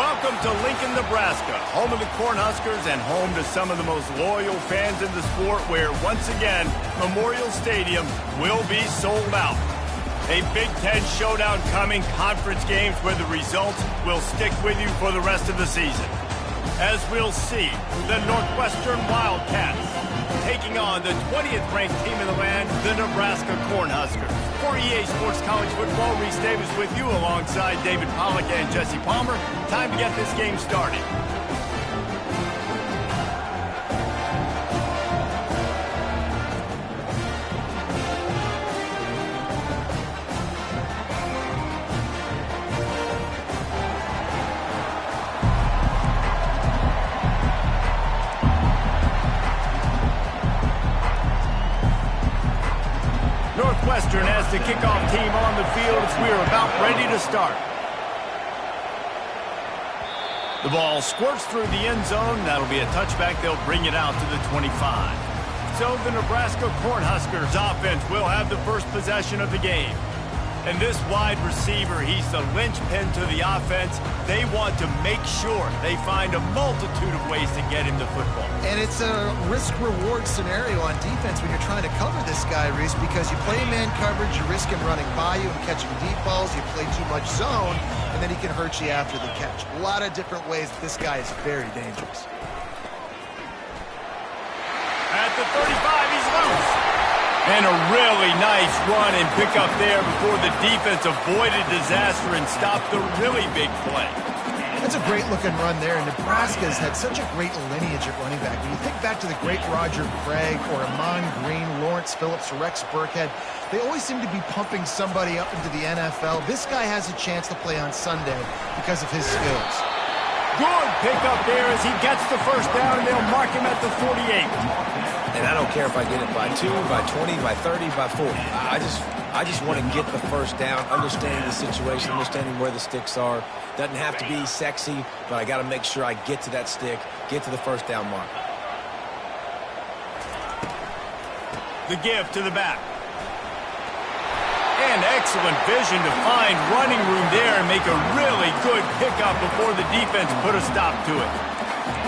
Welcome to Lincoln, Nebraska, home of the Cornhuskers and home to some of the most loyal fans in the sport, where, once again, Memorial Stadium will be sold out. A Big Ten showdown coming, conference games where the results will stick with you for the rest of the season. As we'll see, the Northwestern Wildcats taking on the 20th ranked team in the land, the Nebraska Cornhuskers. For EA Sports College Football, Reese Davis with you alongside David Pollack and Jesse Palmer. Time to get this game started. Northwestern has the kickoff team on the field as we are about ready to start. The ball squirts through the end zone. That'll be a touchback. They'll bring it out to the 25. So the Nebraska Cornhuskers offense will have the first possession of the game. And this wide receiver, he's the linchpin to the offense. They want to make sure they find a multitude of ways to get him the football. And it's a risk-reward scenario on defense when you're trying to cover this guy, Reese, because you play man coverage, you risk him running by you and catching deep balls. You play too much zone, and then he can hurt you after the catch. A lot of different ways that this guy is very dangerous. At the 35, he's loose. And a really nice run and pick up there before the defense avoided disaster and stopped the really big play. That's a great-looking run there. And Nebraska's had such a great lineage at running back. When you think back to the great Roger Craig or Amon Green, Lawrence Phillips, or Rex Burkhead, they always seem to be pumping somebody up into the NFL. This guy has a chance to play on Sunday because of his skills. Good pickup there as he gets the first down, and they'll mark him at the 48. And I don't care if I get it by 2, by 20, by 30, by 40. I just want to get the first down, understanding the situation, understanding where the sticks are. Doesn't have to be sexy, but I got to make sure I get to that stick, get to the first down mark. The give to the back. And excellent vision to find running room there and make a really good pickup before the defense put a stop to it.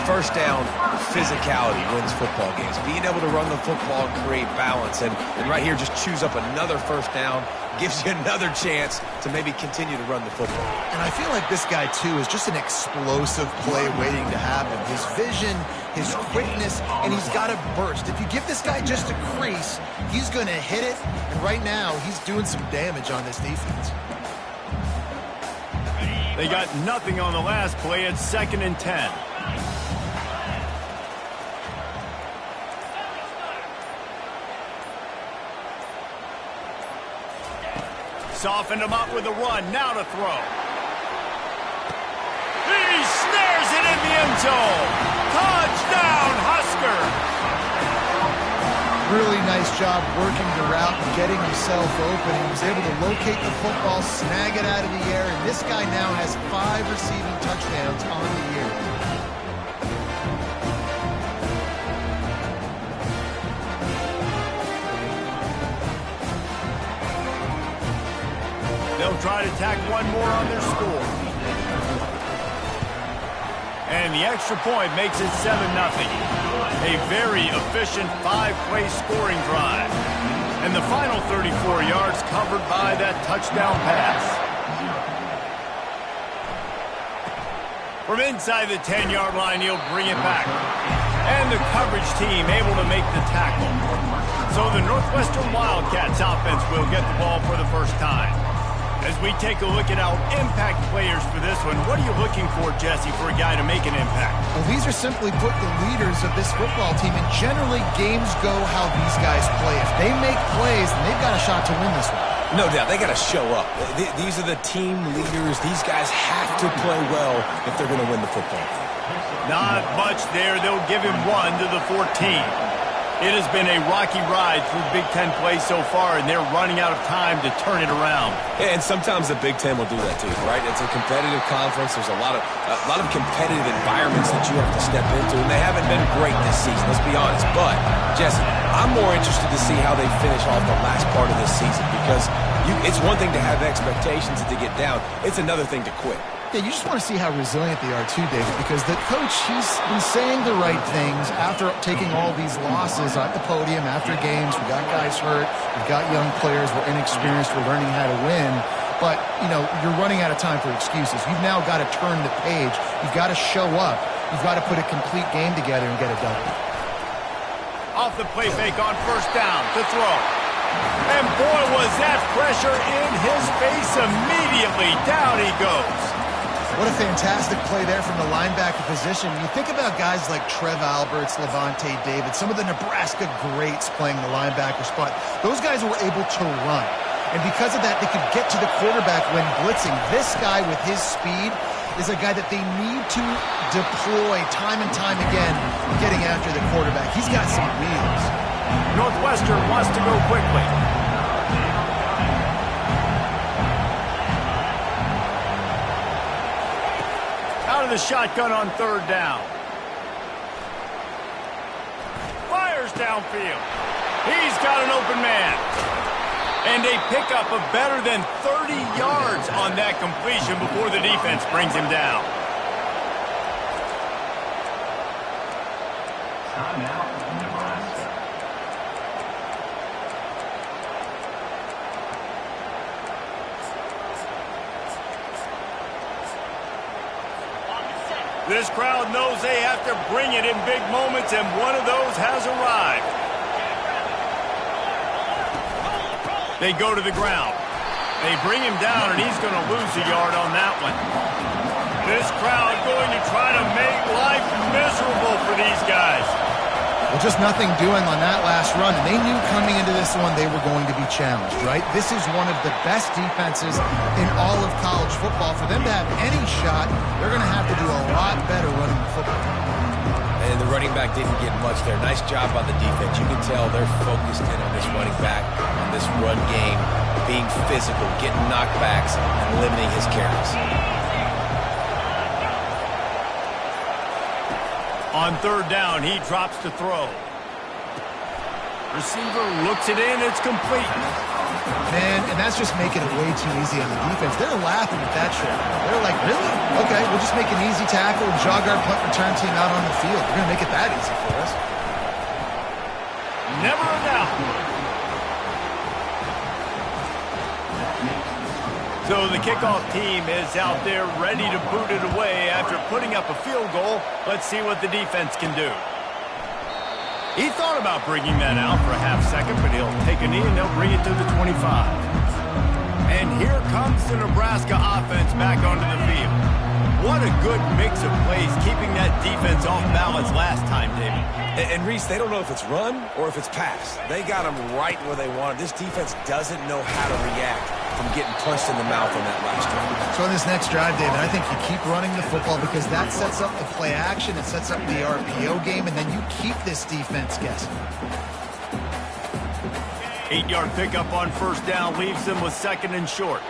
First down, physicality wins football games. Being able to run the football and create balance. And right here, just choose up another first down, gives you another chance to maybe continue to run the football. And I feel like this guy, too, is just an explosive play waiting to happen. His vision, his quickness, and he's got a burst. If you give this guy just a crease, he's going to hit it. And right now, he's doing some damage on this defense. They got nothing on the last play. It's 2nd and 10. Softened him up with a run, now to throw. He snares it in the end zone. Touchdown, Husker! Really nice job working the route and getting himself open. He was able to locate the football, snag it out of the air, and this guy now has 5 receiving touchdowns on the year. They'll try to tack one more on their score. And the extra point makes it 7-0. A very efficient 5-play scoring drive. And the final 34 yards covered by that touchdown pass. From inside the 10-yard line, he'll bring it back. And the coverage team able to make the tackle. So the Northwestern Wildcats offense will get the ball for the first time. As we take a look at our impact players for this one, what are you looking for, Jesse, for a guy to make an impact? Well, these are simply put the leaders of this football team, and generally games go how these guys play. If they make plays, then they've got a shot to win this one. No doubt, they got to show up. These are the team leaders. These guys have to play well if they're going to win the football game. Not much there. They'll give him 1 to the 14. It has been a rocky ride through Big Ten play so far, and they're running out of time to turn it around. And sometimes the Big Ten will do that to you, right? It's a competitive conference. There's a lot of competitive environments that you have to step into, and they haven't been great this season, let's be honest. But, Jesse, I'm more interested to see how they finish off the last part of this season, because it's one thing to have expectations and to get down. It's another thing to quit. Yeah, you just want to see how resilient they are too, David, because the coach, he's been saying the right things after taking all these losses at the podium, after games. We got guys hurt. We've got young players. We're inexperienced. We're learning how to win. But, you know, you're running out of time for excuses. You've now got to turn the page. You've got to show up. You've got to put a complete game together and get it done. Off the play fake on first down to throw. And boy, was that pressure in his face immediately. Down he goes. What a fantastic play there from the linebacker position. You think about guys like Trev Alberts, Levante David, some of the Nebraska greats playing the linebacker spot. Those guys were able to run. And because of that, they could get to the quarterback when blitzing. This guy with his speed is a guy that they need to deploy time and time again getting after the quarterback. He's got some wheels. Northwestern wants to go quickly. Out of the shotgun on third down. Fires downfield. He's got an open man. And they pick up a better than 30 yards on that completion before the defense brings him down. Timeout, Nebraska. This crowd knows they have to bring it in big moments, and one of those has arrived. They go to the ground. They bring him down, and he's going to lose a yard on that one. This crowd going to try to make life miserable for these guys. Well, just nothing doing on that last run, and they knew coming into this one they were going to be challenged, right? This is one of the best defenses in all of college football. For them to have any shot, they're going to have to do a lot better running the football. And the running back didn't get much there. Nice job by the defense. You can tell they're focused in on this running back, on this run game, being physical, getting knockbacks, and limiting his carries. On third down, he drops to throw. Receiver looks it in. It's complete. Man, and that's just making it way too easy on the defense. They're laughing at that shit. They're like, really? Okay, we'll just make an easy tackle and jog our punt return team out on the field. We're going to make it that easy for us. Never a doubt. So the kickoff team is out there ready to boot it away after putting up a field goal. Let's see what the defense can do. He thought about bringing that out for a half second, but he'll take a knee and they'll bring it to the 25. And here comes the Nebraska offense back onto the field. What a good mix of plays, keeping that defense off balance last time, David. And Reese, they don't know if it's run or if it's pass. They got them right where they want it. This defense doesn't know how to react from getting punched in the mouth on that last drive. So in this next drive, David, I think you keep running the football because that sets up the play action, it sets up the RPO game, and then you keep this defense guessing. 8-yard pickup on first down leaves them with second and short.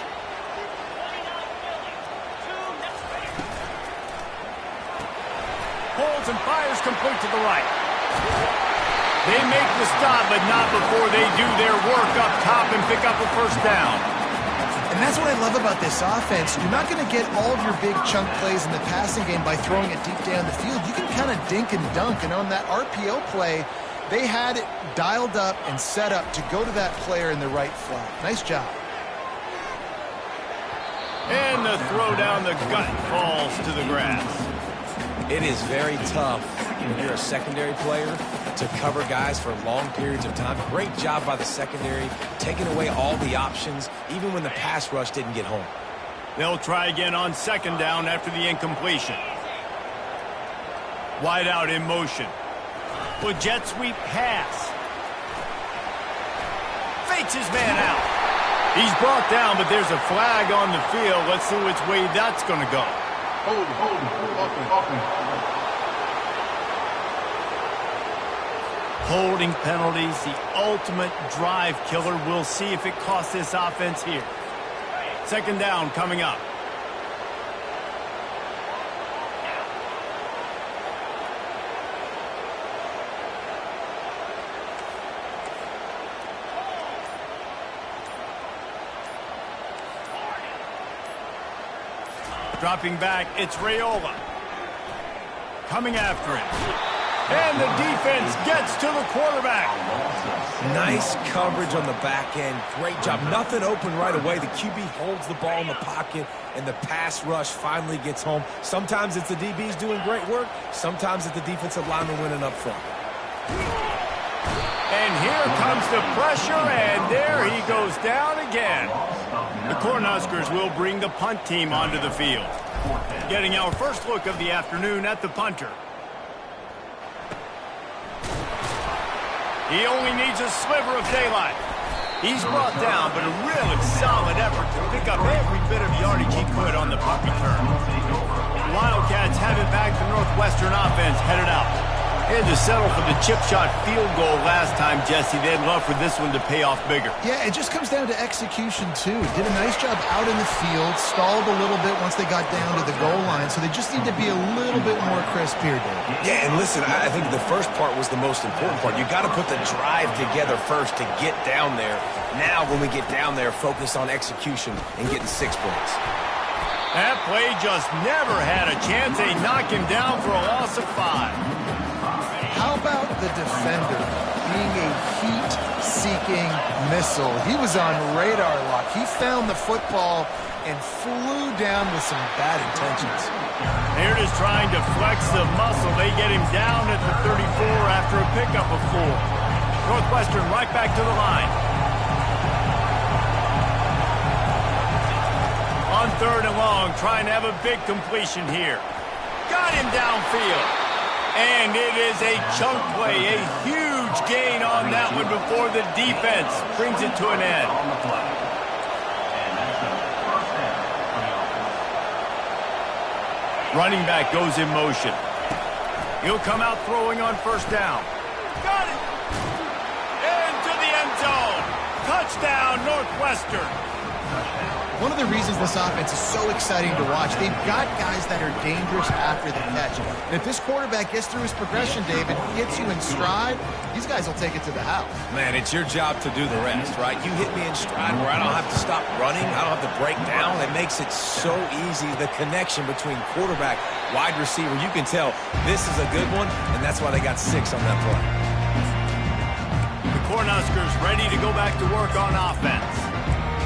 Holds and fires complete to the right. They make the stop, but not before they do their work up top and pick up a first down. And that's what I love about this offense. You're not going to get all of your big chunk plays in the passing game by throwing it deep down the field. You can kind of dink and dunk, and on that RPO play, they had it dialed up and set up to go to that player in the right flat. Nice job. And the throw down the gut falls to the grass. It is very tough when you're a secondary player to cover guys for long periods of time. Great job by the secondary, taking away all the options, even when the pass rush didn't get home. They'll try again on second down after the incompletion. Wide out in motion. With jet sweep pass. Fakes his man out. He's brought down, but there's a flag on the field. Let's see which way that's going to go. Holding penalties, the ultimate drive killer. We'll see if it costs this offense here. Second down coming up. Dropping back, it's Raiola. Coming after it. And the defense gets to the quarterback. Nice coverage on the back end. Great job. Nothing open right away. The QB holds the ball in the pocket, and the pass rush finally gets home. Sometimes it's the DBs doing great work. Sometimes it's the defensive lineman winning up front. And here comes the pressure, and there he goes down again. The Cornhuskers will bring the punt team onto the field. Getting our first look of the afternoon at the punter. He only needs a sliver of daylight. He's brought down, but a really solid effort to pick up every bit of yardage he could on the punt return. The Wildcats have it back. The Northwestern offense headed out. They had to settle for the chip shot field goal last time, Jesse. They'd love for this one to pay off bigger. Yeah, it just comes down to execution, too. Did a nice job out in the field, stalled a little bit once they got down to the goal line, so they just need to be a little bit more crisp here, Dave. Yeah, and listen, I think the first part was the most important part. You got to put the drive together first to get down there. Now, when we get down there, focus on execution and getting 6 points. That play just never had a chance. They knock him down for a loss of 5. How about the defender being a heat-seeking missile? He was on radar lock. He found the football and flew down with some bad intentions. They're just trying to flex the muscle. They get him down at the 34 after a pickup of 4. Northwestern right back to the line. On 3rd and long, trying to have a big completion here. Got him downfield. And it is a chunk play, a huge gain on that one before the defense brings it to an end. Running back goes in motion. He'll come out throwing on 1st down. Got it! Into the end zone. Touchdown, Northwestern. One of the reasons this offense is so exciting to watch, they've got guys that are dangerous after the catch. And if this quarterback gets through his progression, David, hits you in stride, these guys will take it to the house. Man, it's your job to do the rest, right? You hit me in stride where I don't have to stop running. I don't have to break down. It makes it so easy, the connection between quarterback, wide receiver. You can tell this is a good one, and that's why they got 6 on that play. The Cornhuskers ready to go back to work on offense.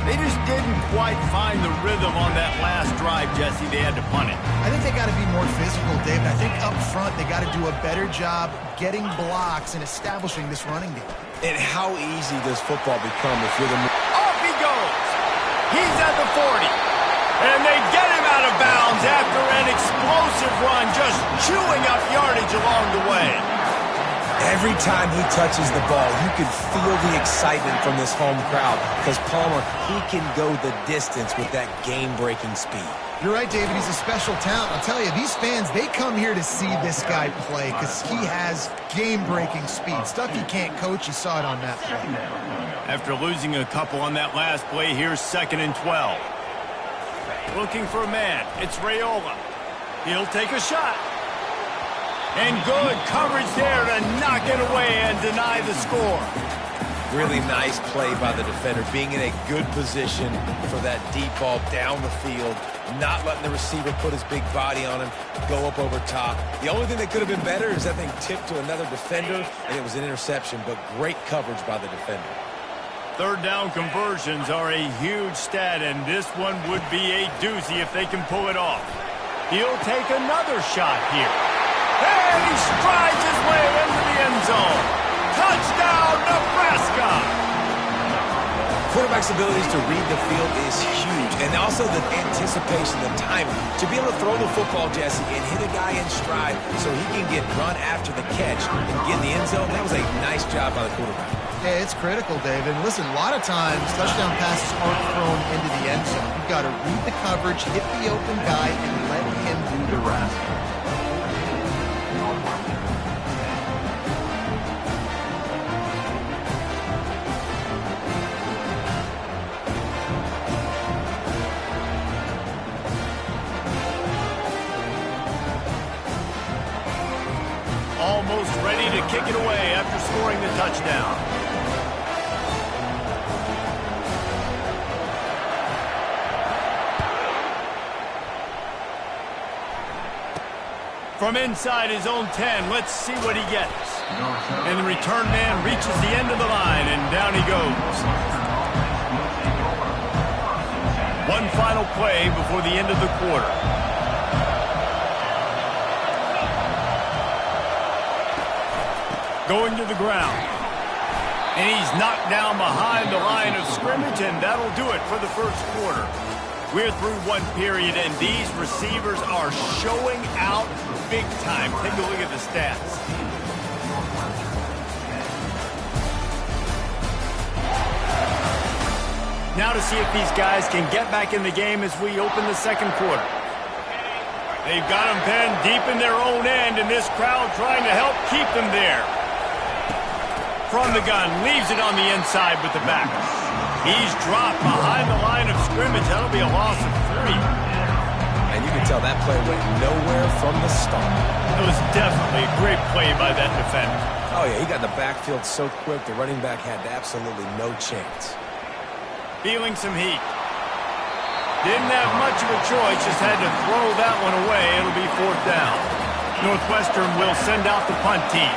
They just didn't quite find the rhythm on that last drive, Jesse. They had to punt it. I think they got to be more physical, David. I think up front they got to do a better job getting blocks and establishing this running game. And how easy does football become if you're the... Off he goes. He's at the 40. And they get him out of bounds after an explosive run, just chewing up yardage along the way. Every time he touches the ball, you can feel the excitement from this home crowd because Palmer, he can go the distance with that game-breaking speed. You're right, David. He's a special talent. I'll tell you, these fans, they come here to see this guy play because he has game-breaking speed. Stuff he can't coach, you saw it on that play. After losing a couple on that last play, here's 2nd and 12. Looking for a man. It's Raiola. He'll take a shot. And good coverage there to knock it away and deny the score. Really nice play by the defender, being in a good position for that deep ball down the field, not letting the receiver put his big body on him, go up over top. The only thing that could have been better is that thing tipped to another defender, and it was an interception, but great coverage by the defender. 3rd down conversions are a huge stat, and this one would be a doozy if they can pull it off. He'll take another shot here. And he strides his way into the end zone. Touchdown, Nebraska! Quarterback's abilities to read the field is huge, and also the anticipation, the timing. To be able to throw the football, Jesse, and hit a guy in stride so he can get run after the catch and get in the end zone, that was a nice job by the quarterback. Yeah, it's critical, David. Listen, a lot of times touchdown passes aren't thrown into the end zone. You've got to read the coverage, hit the open guy, and let him do the rest. Almost ready to kick it away after scoring the touchdown. From inside his own 10, let's see what he gets. And the return man reaches the end of the line, and down he goes. One final play before the end of the quarter. Going to the ground. And he's knocked down behind the line of scrimmage, and that'll do it for the first quarter. We're through one period, and these receivers are showing out big time. Take a look at the stats. Now to see if these guys can get back in the game as we open the second quarter. They've got them penned deep in their own end, and this crowd trying to help keep them there. From the gun, leaves it on the inside with the back. He's dropped behind the line of scrimmage. That'll be a loss of 3. And you can tell that play went nowhere from the start. It was definitely a great play by that defender. Oh, yeah, he got in the backfield so quick, the running back had absolutely no chance. Feeling some heat. Didn't have much of a choice, just had to throw that one away. It'll be 4th down. Northwestern will send out the punt team.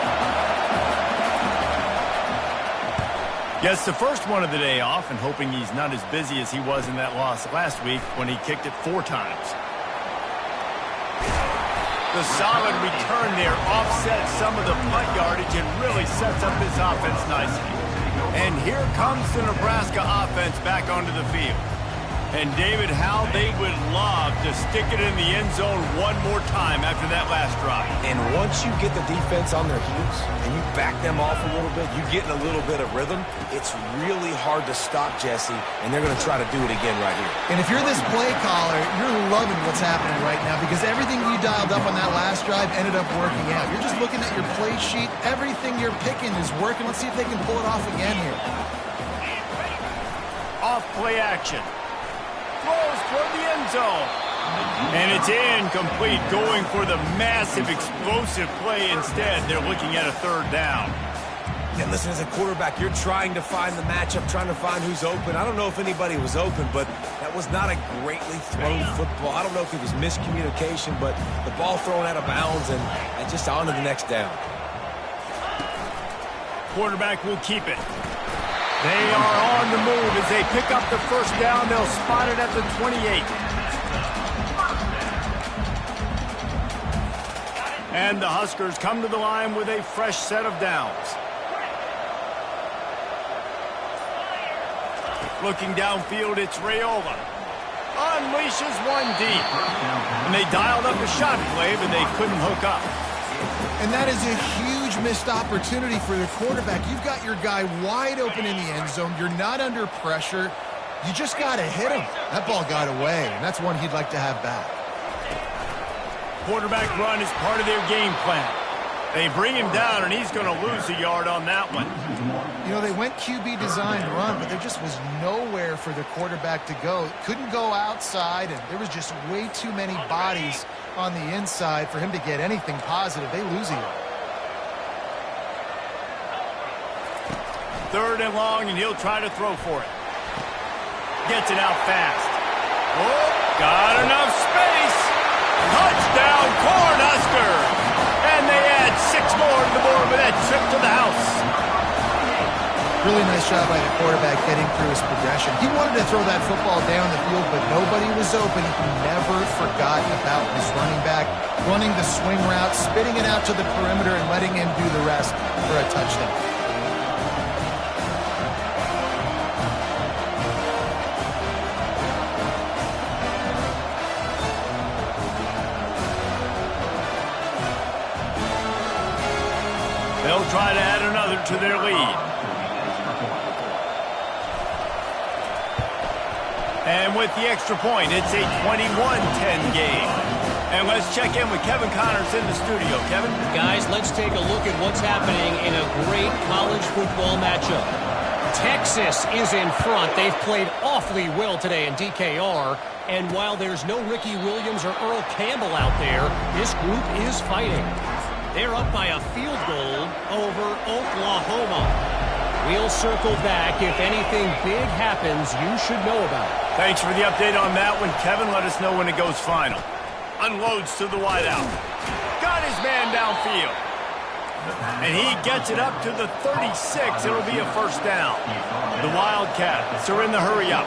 Gets the first one of the day off, and hoping he's not as busy as he was in that loss last week when he kicked it 4 times. The solid return there offsets some of the punt yardage and really sets up this offense nicely. And here comes the Nebraska offense back onto the field. And, David, how they would love to stick it in the end zone one more time after that last drive. And once you get the defense on their heels and you back them off a little bit, you get in a little bit of rhythm, it's really hard to stop Jesse, and they're going to try to do it again right here. And if you're this play caller, you're loving what's happening right now because everything you dialed up on that last drive ended up working out. You're just looking at your play sheet. Everything you're picking is working. Let's see if they can pull it off again here. Off play action. Throws toward the end zone. And it's incomplete, going for the massive, explosive play instead. They're looking at a 3rd down. And listen, as a quarterback, you're trying to find the matchup, trying to find who's open. I don't know if anybody was open, but that was not a greatly thrown football. I don't know if it was miscommunication, but the ball thrown out of bounds and just on to the next down. Quarterback will keep it. They are on the move as they pick up the first down. They'll spot it at the 28. And the Huskers come to the line with a fresh set of downs. Looking downfield, it's Raiola. Unleashes one deep. And they dialed up a shot play, but they couldn't hook up. And that is a huge missed opportunity for the quarterback. You've got your guy wide open in the end zone. You're not under pressure. You just got to hit him. That ball got away, and that's one he'd like to have back. Quarterback run is part of their game plan. They bring him down, and he's going to lose a yard on that one. You know, they went QB designed run, but there just was nowhere for the quarterback to go. Couldn't go outside, and there was just way too many bodies on the inside for him to get anything positive. They lose a yard. 3rd and long, and he'll try to throw for it. Gets it out fast. Oh, got enough space. Touchdown, Cornhuskers. And they add 6 more to the board with that trip to the house. Really nice job by the quarterback getting through his progression. He wanted to throw that football down the field, but nobody was open. He never forgot about his running back, running the swing route, spitting it out to the perimeter, and letting him do the rest for a touchdown. They'll try to add another to their lead. And with the extra point, it's a 21-10 game. And let's check in with Kevin Connors in the studio. Kevin? Guys, let's take a look at what's happening in a great college football matchup. Texas is in front. They've played awfully well today in DKR. And while there's no Ricky Williams or Earl Campbell out there, this group is fighting. They're up by a field goal over Oklahoma. We'll circle back. If anything big happens, you should know about it. Thanks for the update on that one, Kevin. Let us know when it goes final. Unloads to the wideout. Got man downfield. And he gets it up to the 36. It'll be a first down. The Wildcats are in the hurry-up.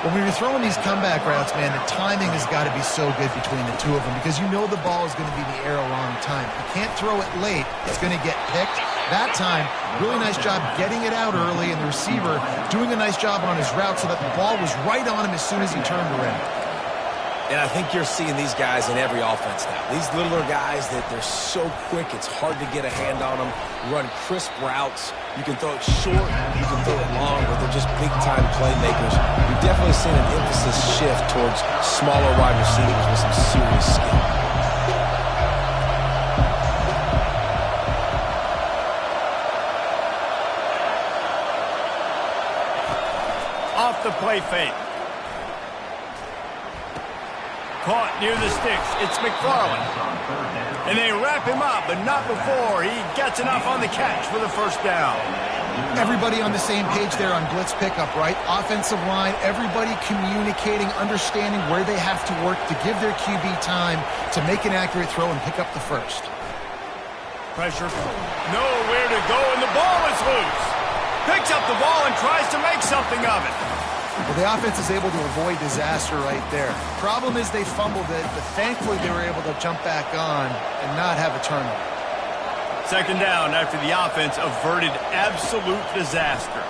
When you're throwing these comeback routes, man, the timing has got to be so good between the two of them because you know the ball is going to be in the air a long time. You can't throw it late. It's going to get picked. That time, really nice job getting it out early, and the receiver doing a nice job on his route so that the ball was right on him as soon as he turned around. And I think you're seeing these guys in every offense now. These littler guys that they're so quick, it's hard to get a hand on them, run crisp routes. You can throw it short, you can throw it long, but they're just big-time playmakers. We've definitely seen an emphasis shift towards smaller wide receivers with some serious skill. Off the play fake. Caught near the sticks. It's McFarland. And they wrap him up, but not before he gets enough on the catch for the first down. Everybody on the same page there on blitz pickup, right? Offensive line, everybody communicating, understanding where they have to work to give their QB time to make an accurate throw and pick up the first. Pressure. Nowhere to go, and the ball is loose. Picks up the ball and tries to make something of it. Well, the offense is able to avoid disaster right there. Problem is they fumbled it, but thankfully they were able to jump back on and not have a turnover. Second down after the offense averted absolute disaster.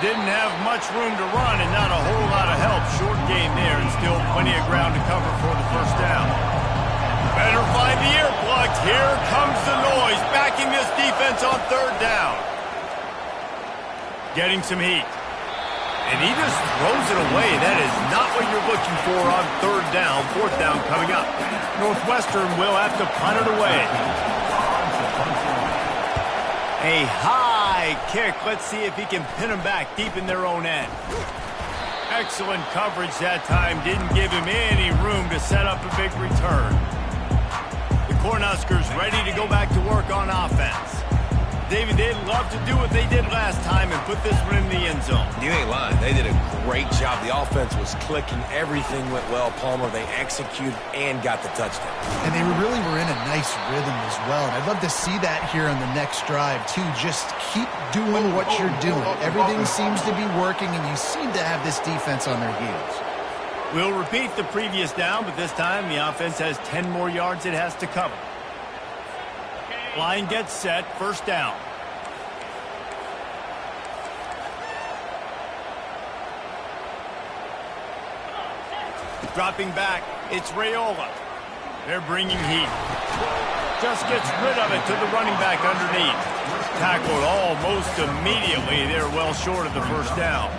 Didn't have much room to run and not a whole lot of help. Short game there and still plenty of ground to cover for the first down. Better find the earplugs. Here comes the noise, backing this defense on third down. Getting some heat. And he just throws it away. That is not what you're looking for on third down. Fourth down coming up. Northwestern will have to punt it away. A high kick. Let's see if he can pin him back deep in their own end. Excellent coverage that time. Didn't give him any room to set up a big return. The Cornhuskers ready to go back to work on offense. David, they'd love to do what they did last time and put this one in the end zone. You ain't lying. They did a great job. The offense was clicking. Everything went well, Palmer. They executed and got the touchdown. And they really were in a nice rhythm as well. And I'd love to see that here on the next drive, too. Just keep doing what you're doing. Everything seems to be working, and you seem to have this defense on their heels. We'll repeat the previous down, but this time the offense has 10 more yards it has to cover. Line gets set, first down. Dropping back, it's Raiola. They're bringing heat. Just gets rid of it to the running back underneath. Tackled almost immediately. They're well short of the first down.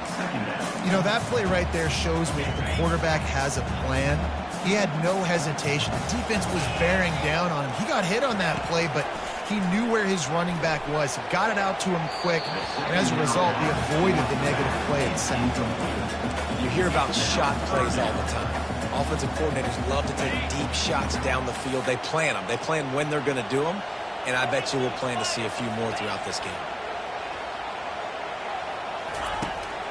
You know, that play right there shows me that the quarterback has a plan. He had no hesitation. The defense was bearing down on him. He got hit on that play, but he knew where his running back was. He got it out to him quick, and as a result, he avoided the negative play at the same time. You hear about shot plays all the time. Offensive coordinators love to take deep shots down the field. They plan them. They plan when they're going to do them, and I bet you we'll plan to see a few more throughout this game.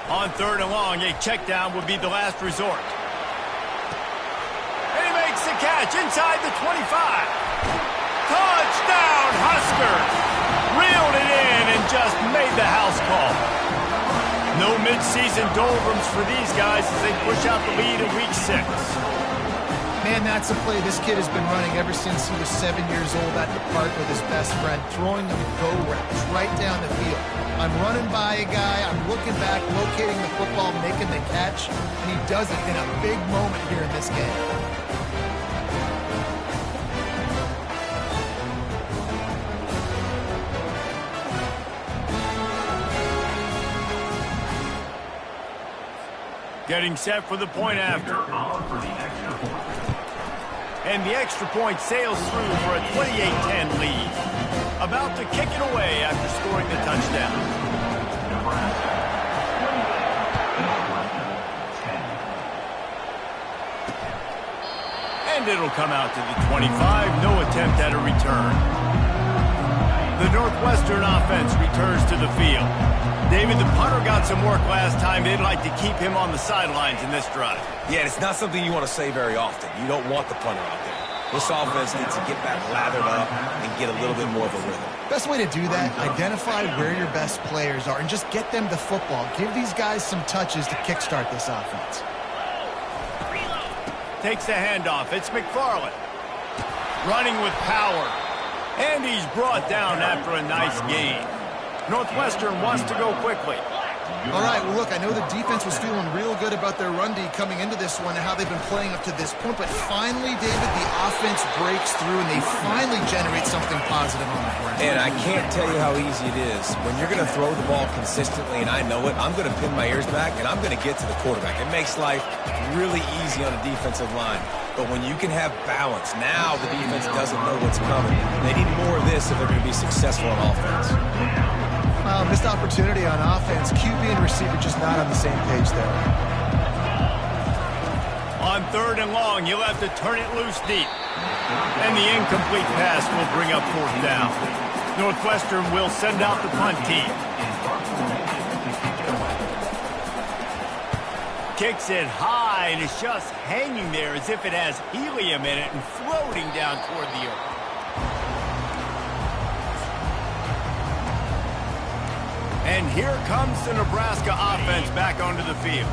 On third and long, a check down would be the last resort. And he makes the catch inside the 25. Touchdown, Huskers! Reeled it in and just made the house call. No midseason doldrums for these guys as they push out the lead in Week 6. Man, that's a play this kid has been running ever since he was 7 years old at the park with his best friend, throwing them go routes right down the field. I'm running by a guy, I'm looking back, locating the football, making the catch, and he does it in a big moment here in this game. Getting set for the point after. And the extra point sails through for a 28-10 lead. About to kick it away after scoring the touchdown. And it'll come out to the 25. No attempt at a return. The Northwestern offense returns to the field. David, the punter got some work last time. They'd like to keep him on the sidelines in this drive. Yeah, it's not something you want to say very often. You don't want the punter out there. This offense needs to get back lathered up and get a little bit more of a rhythm. Best way to do that, identify where your best players are and just get them the football. Give these guys some touches to kickstart this offense. Takes the handoff. It's McFarland. Running with power. And he's brought down after a nice gain. Northwestern wants to go quickly. All right, well, look, I know the defense was feeling real good about their run D coming into this one and how they've been playing up to this point, but finally, David, the offense breaks through and they finally generate something positive on the ground. And I can't tell you how easy it is. When you're going to throw the ball consistently, and I know it, I'm going to pin my ears back, and I'm going to get to the quarterback. It makes life really easy on a defensive line. But when you can have balance, now the defense doesn't know what's coming. They need more of this if they're going to be successful on offense. Missed opportunity on offense. QB and receiver just not on the same page there. On 3rd and long, you'll have to turn it loose deep. And the incomplete pass will bring up 4th down. Northwestern will send out the punt team. Kicks it high, and it's just hanging there as if it has helium in it and floating down toward the earth. And here comes the Nebraska offense back onto the field.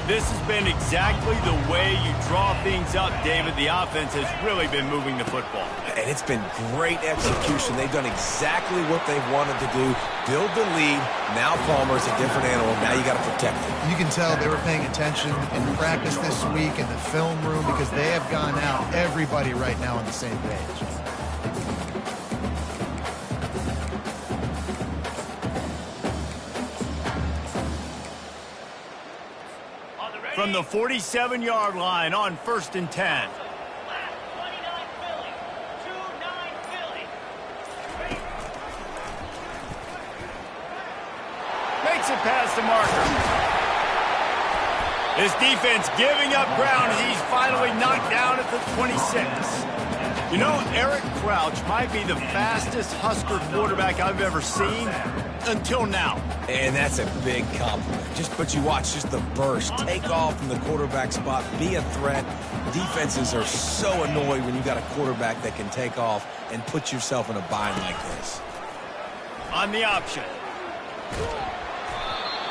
This has been exactly the way you draw things up, David. The offense has really been moving the football. And it's been great execution. They've done exactly what they've wanted to do. Build the lead. Now Palmer's a different animal. Now you got to protect him. You can tell they were paying attention in practice this week in the film room because they have gone out, everybody right now on the same page. From the 47-yard line on 1st and 10. Makes it past the marker. This defense giving up ground as he's finally knocked down at the 26. You know, Eric Crouch might be the fastest Husker quarterback I've ever seen until now. And that's a big compliment. But you watch just the burst, take off from the quarterback spot, be a threat. Defenses are so annoyed when you got a quarterback that can take off and put yourself in a bind like this. On the option.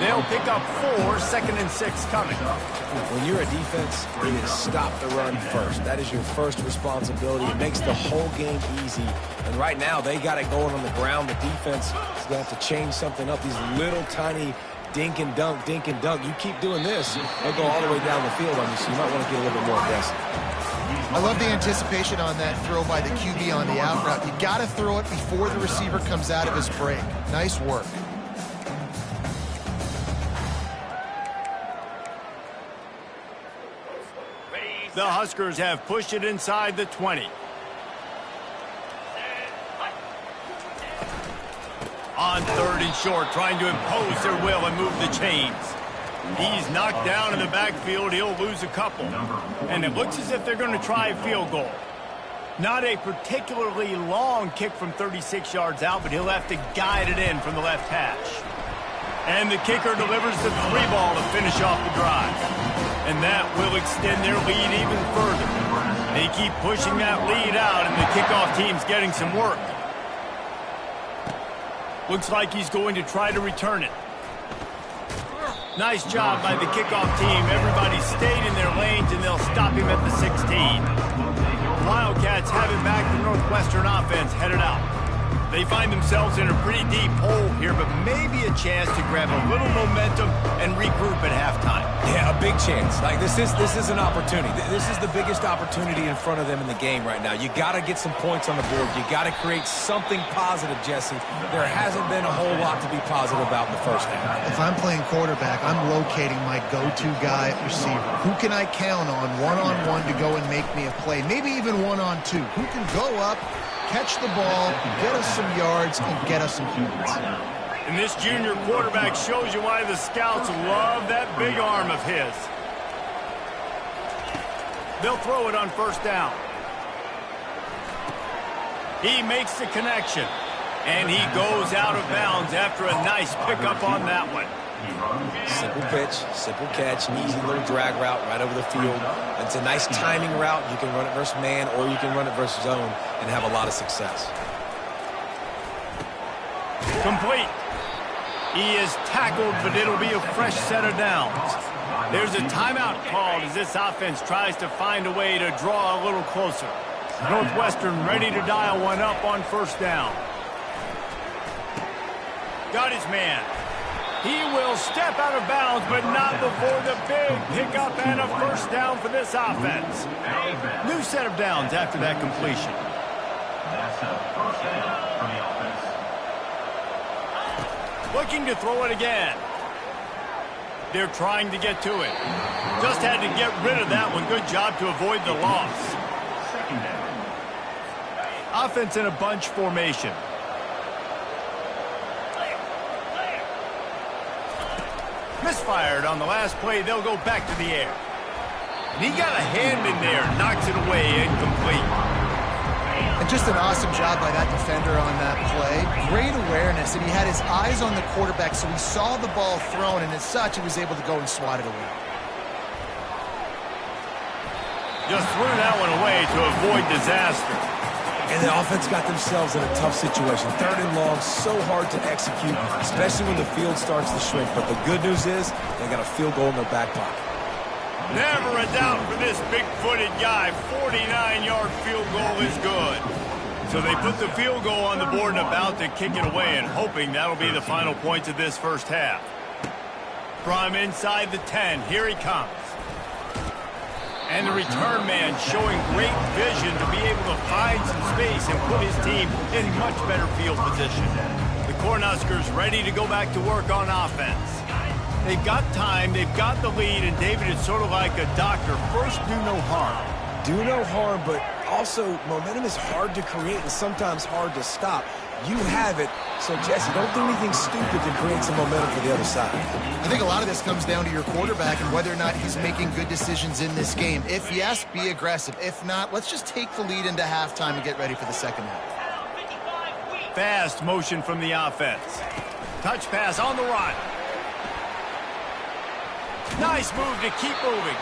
They'll pick up 4, 2nd and 6 coming. When you're a defense, you need to stop the run first. That is your first responsibility. It makes the whole game easy. And right now, they got it going on the ground. The defense is going to have to change something up. These little tiny dink and dunk, dink and dunk. You keep doing this, they'll go all the way down the field on you, so you might want to get a little bit more aggressive. I love the anticipation on that throw by the QB on the out route. You got to throw it before the receiver comes out of his break. Nice work. The Huskers have pushed it inside the 20. On 3rd and short, trying to impose their will and move the chains. He's knocked down in the backfield. He'll lose a couple. And it looks as if they're going to try a field goal. Not a particularly long kick from 36 yards out, but he'll have to guide it in from the left hash. And the kicker delivers the 3 ball to finish off the drive. And that will extend their lead even further. They keep pushing that lead out, and the kickoff team's getting some work. Looks like he's going to try to return it. Nice job by the kickoff team. Everybody stayed in their lanes, and they'll stop him at the 16. Wildcats have it back. The Northwestern offense headed out. They find themselves in a pretty deep hole here, but maybe a chance to grab a little momentum and regroup at halftime. Yeah, a big chance. Like this is an opportunity. This is the biggest opportunity in front of them in the game right now. You got to get some points on the board. You got to create something positive, Jesse. There hasn't been a whole lot to be positive about in the first half. If I'm playing quarterback, I'm locating my go-to guy at receiver. Who can I count on one-on-one to go and make me a play? Maybe even one-on-two. Who can go up, catch the ball, get us some yards, and get us some points. And this junior quarterback shows you why the scouts love that big arm of his. They'll throw it on 1st down. He makes the connection. And he goes out of bounds after a nice pickup on that one. Simple pitch, simple catch, easy little drag route right over the field. It's a nice timing route. You can run it versus man or you can run it versus zone and have a lot of success. Complete. He is tackled, but it'll be a fresh set of downs. There's a timeout called as this offense tries to find a way to draw a little closer. Northwestern ready to dial one up on first down. Got his man. He will step out of bounds, but not before the big pickup and a first down for this offense. New set of downs after that completion. That's a first down for the offense. Looking to throw it again. They're trying to get to it. Just had to get rid of that one. Good job to avoid the loss. Second down. Offense in a bunch formation. Misfired on the last play. They'll go back to the air. And he got a hand in there. Knocks it away. Incomplete. And just an awesome job by that defender on that play. Great awareness, and he had his eyes on the quarterback, so he saw the ball thrown, and as such, he was able to go and swat it away. Just threw that one away to avoid disaster. And the offense got themselves in a tough situation. Third and long, so hard to execute, especially when the field starts to shrink. But the good news is they got a field goal in their back pocket. Never a doubt for this big-footed guy. 49-yard field goal is good. So they put the field goal on the board and about to kick it away and hoping that'll be the final points of this first half. From inside the 10, here he comes. And the return man showing great vision to be able to find some space and put his team in much better field position. The Cornhuskers ready to go back to work on offense. They've got time, they've got the lead, and David is sort of like a doctor. First, do no harm. Do no harm, but also momentum is hard to create and sometimes hard to stop. You have it, so Jesse, don't do anything stupid to create some momentum for the other side. I think a lot of this comes down to your quarterback and whether or not he's making good decisions in this game. If yes, be aggressive. If not, let's just take the lead into halftime and get ready for the second half. Fast motion from the offense. Touch pass on the run. Nice move to keep moving.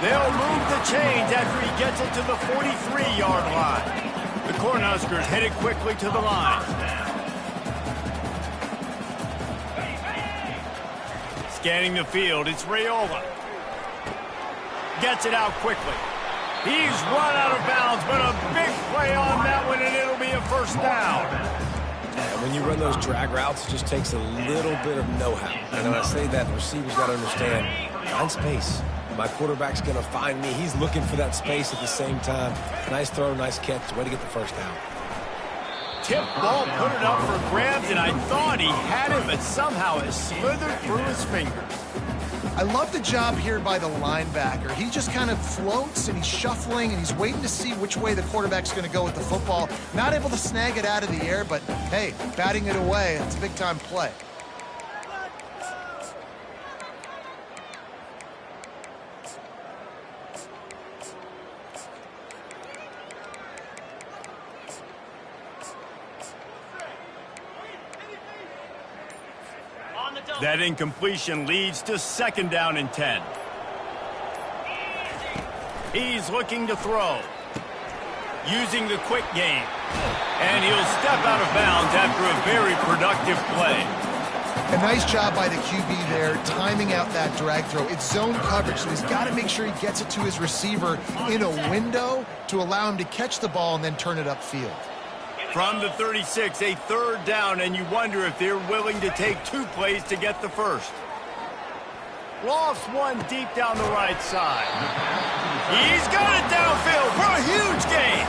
They'll move the chains after he gets it to the 43-yard line. The Cornhuskers headed quickly to the line. Scanning the field, it's Raiola. Gets it out quickly. He's run out of bounds, but a big play on that one, and it'll be a first down. And when you run those drag routes, it just takes a little bit of know-how. And when I say that, the receivers got to understand, find space. My quarterback's going to find me. He's looking for that space at the same time. Nice throw, nice catch. Way to get the first down. Tip ball, put it up for grabs, and I thought he had it, but somehow it slithered through his fingers. I love the job here by the linebacker. He just kind of floats, and he's shuffling, and he's waiting to see which way the quarterback's going to go with the football. Not able to snag it out of the air, but, hey, batting it away, it's a big-time play. That incompletion leads to second down and 10. He's looking to throw. Using the quick game. And he'll step out of bounds after a very productive play. A nice job by the QB there, timing out that drag throw. It's zone coverage, so he's got to make sure he gets it to his receiver in a window to allow him to catch the ball and then turn it upfield. From the 36, a third down, and you wonder if they're willing to take two plays to get the first. Lost one deep down the right side. He's got it downfield for a huge gain.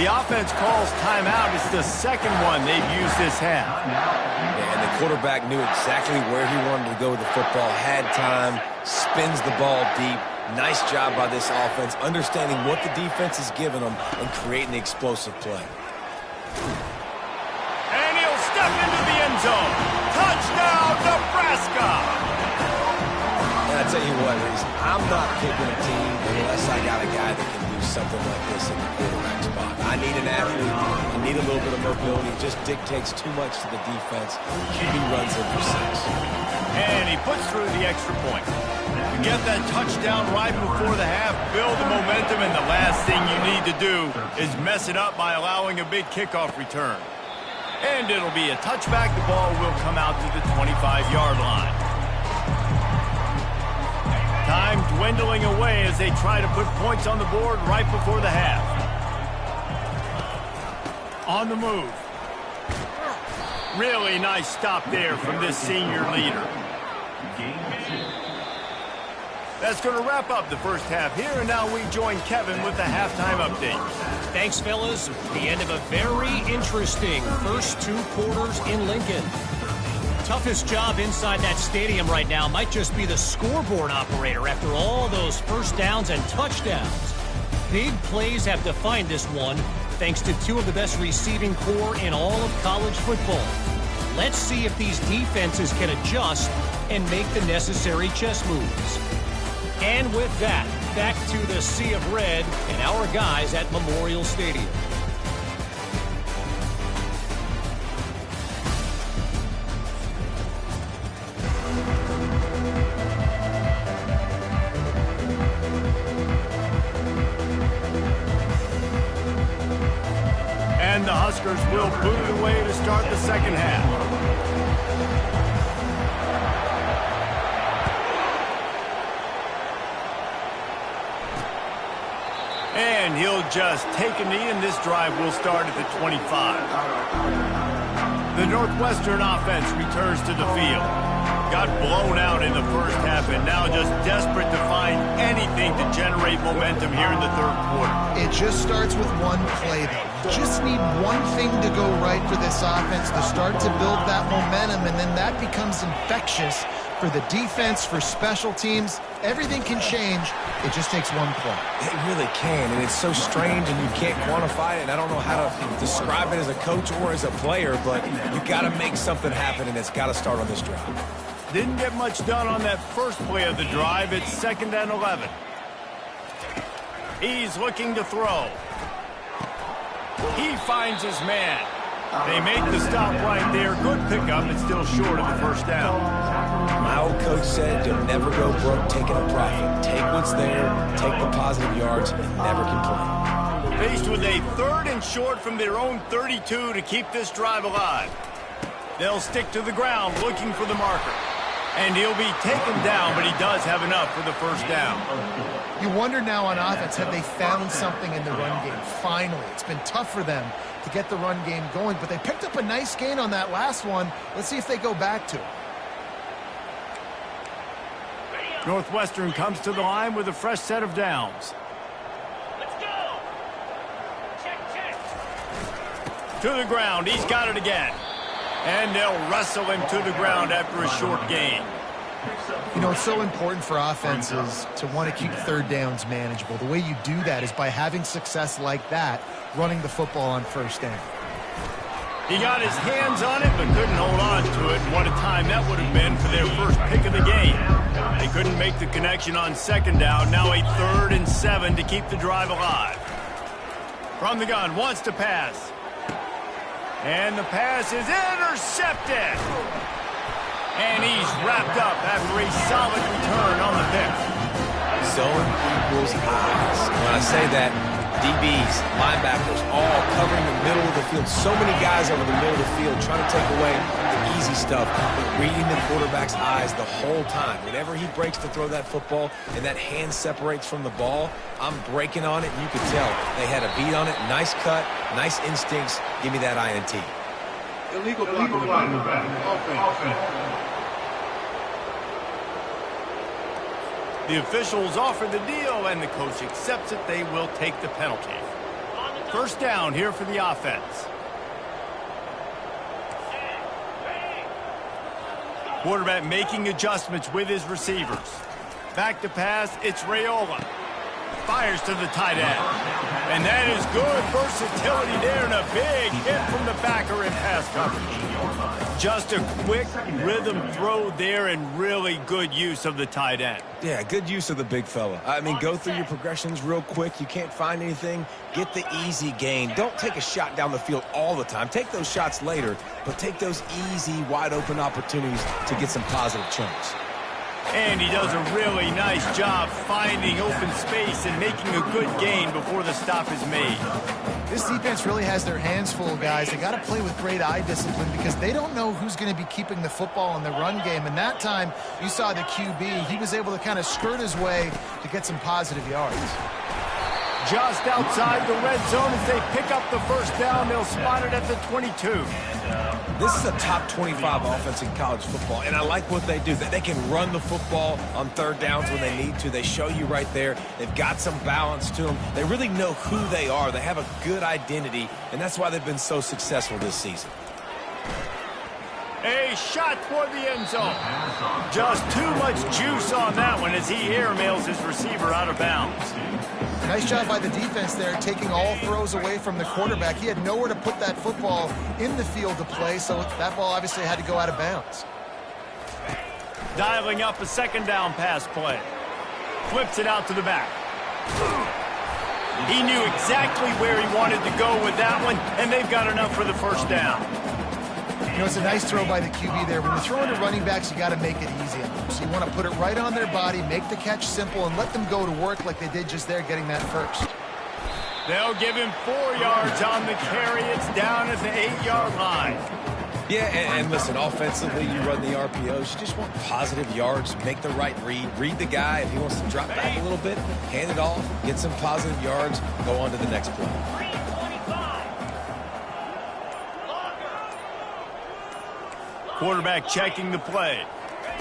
The offense calls timeout. It's the second one they've used this half. And the quarterback knew exactly where he wanted to go with the football, had time, spins the ball deep. Nice job by this offense, understanding what the defense is giving them and creating the explosive play. And he'll step into the end zone. Touchdown, Nebraska! And I tell you what, Reese, I'm not picking a team unless I got a guy that can do something like this in the quarterback spot. I need an athlete. I need a little bit of mobility. Just dictates too much to the defense. QB runs in for 6. And he puts through the extra point. You get that touchdown right before the half, build the momentum, and the last thing you need to do is mess it up by allowing a big kickoff return. And it'll be a touchback. The ball will come out to the 25-yard line. Time dwindling away as they try to put points on the board right before the half. On the move. Really nice stop there from this senior leader. That's going to wrap up the first half here, and now we join Kevin with the halftime update. Thanks, fellas. The end of a very interesting first 2 quarters in Lincoln. Toughest job inside that stadium right now might just be the scoreboard operator after all those first downs and touchdowns. Big plays have defined this one, thanks to 2 of the best receiving corps in all of college football. Let's see if these defenses can adjust and make the necessary chess moves. And with that, back to the Sea of Red and our guys at Memorial Stadium. And the Huskers will boot away to start the second half. And he'll just take a knee, and this drive will start at the 25. The Northwestern offense returns to the field. Got blown out in the first half and now just desperate to find anything to generate momentum here in the third quarter. It just starts with one play, though. You just need one thing to go right for this offense to start to build that momentum, and then that becomes infectious for the defense, for special teams. Everything can change. It just takes one play. It really can, and it's so strange, and you can't quantify it, and I don't know how to describe it as a coach or as a player, but you got to make something happen, and it's got to start on this drive. Didn't get much done on that first play of the drive. It's 2nd and 11. He's looking to throw. He finds his man. They make the stop right there. Good pickup. It's still short of the first down. My old coach said you'll never go broke taking a profit. Take what's there, take the positive yards, and never complain. Faced with a 3rd and short from their own 32 to keep this drive alive. They'll stick to the ground looking for the marker. And he'll be taken down, but he does have enough for the first down. You wonder now on offense, have they found something in the run game? Finally, it's been tough for them to get the run game going, but they picked up a nice gain on that last one. Let's see if they go back to it. Northwestern comes to the line with a fresh set of downs. Let's go. Check. To the ground. He's got it again. And they'll wrestle him to the ground after a short gain. You know, it's so important for offenses to want to keep 3rd downs manageable. The way you do that is by having success like that, running the football on 1st down. He got his hands on it, but couldn't hold on to it. And what a time that would have been for their first pick of the game. They couldn't make the connection on 2nd down. Now a 3rd and 7 to keep the drive alive. From the gun, wants to pass. And the pass is intercepted. And he's wrapped up after a solid return on the pick. Zone equals eyes. When I say that, DBs, linebackers, all covering the middle of the field. So many guys over the middle of the field trying to take away the easy stuff, but reading the quarterback's eyes the whole time. Whenever he breaks to throw that football and that hand separates from the ball, I'm breaking on it, and you could tell they had a beat on it. Nice cut, nice instincts. Give me that INT. Illegal blocking. Offense. The officials offer the deal, and the coach accepts it. They will take the penalty. First down here for the offense. Quarterback making adjustments with his receivers. Back to pass, it's Raiola. Fires to the tight end. And that is good versatility there and a big hit from the backer in pass coverage. Just a quick rhythm throw there and really good use of the tight end. Yeah, good use of the big fella. I mean, go through your progressions real quick. You can't find anything. Get the easy gain. Don't take a shot down the field all the time. Take those shots later, but take those easy, wide-open opportunities to get some positive chunks. And he does a really nice job finding open space and making a good gain before the stop is made. This defense really has their hands full, guys. They got to play with great eye discipline because they don't know who's going to be keeping the football in the run game. And that time, you saw the QB. He was able to kind of skirt his way to get some positive yards. Just outside the red zone as they pick up the first down. They'll spot it at the 22. This is a top 25 offense in college football, and I like what they do. They can run the football on third downs when they need to. They show you right there. They've got some balance to them. They really know who they are. They have a good identity, and that's why they've been so successful this season. A shot toward the end zone. Just too much juice on that one as he airmails his receiver out of bounds. Nice job by the defense there, taking all throws away from the quarterback. He had nowhere to put that football in the field to play, so that ball obviously had to go out of bounds. Dialing up a second down pass play. Flips it out to the back. He knew exactly where he wanted to go with that one, and they've got enough for the first down. You know, it's a nice throw by the QB there. When you're throwing to running backs, you got to make it easy on them. So you want to put it right on their body, make the catch simple, and let them go to work like they did just there, getting that first. They'll give him 4 yards on the carry. It's down at the 8-yard line. Yeah, and listen, offensively, you run the RPOs. You just want positive yards. Make the right read. Read the guy. If he wants to drop back a little bit, hand it off, get some positive yards, go on to the next play. Quarterback checking the play.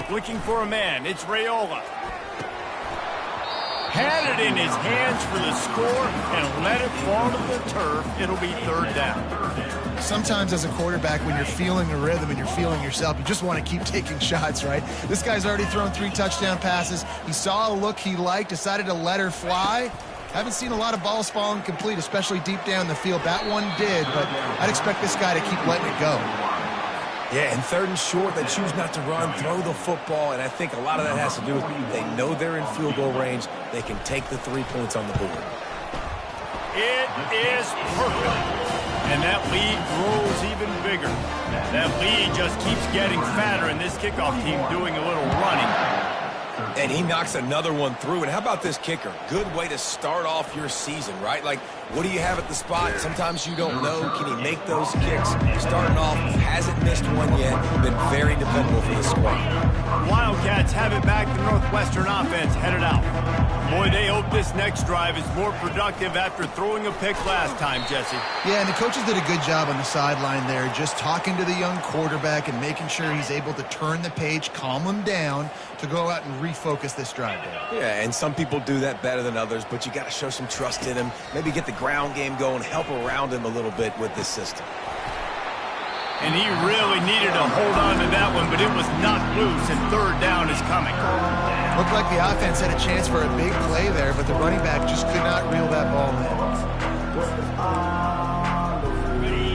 Looking for a man. It's Raiola. Had it in his hands for the score and let it fall to the turf. It'll be third down. Sometimes as a quarterback, when you're feeling the rhythm and you're feeling yourself, you just want to keep taking shots, right? This guy's already thrown 3 touchdown passes. He saw a look he liked, decided to let her fly. Haven't seen a lot of balls falling complete, especially deep down the field. That one did, but I'd expect this guy to keep letting it go. Yeah, and third and short, they choose not to run, throw the football, and I think a lot of that has to do with they know they're in field goal range. They can take the 3 points on the board. It is perfect. And that lead grows even bigger. That lead just keeps getting fatter, and this kickoff team doing a little running. And he knocks another one through. And how about this kicker? Good way to start off your season, right? Like, what do you have at the spot? Sometimes you don't know. Can he make those kicks? Starting off, hasn't missed one yet. Been very dependable for the squad. Wildcats have it back. The Northwestern offense headed out. Boy, they hope this next drive is more productive after throwing a pick last time, Jesse. Yeah, and the coaches did a good job on the sideline there, just talking to the young quarterback and making sure he's able to turn the page, calm him down to go out and refocus this drive there. Yeah, and some people do that better than others, but you got to show some trust in him. Maybe get the ground game going, help around him a little bit with this system. And he really needed to hold on to that one, but it was not loose, and third down is coming. Looked like the offense had a chance for a big play there, but the running back just could not reel that ball in.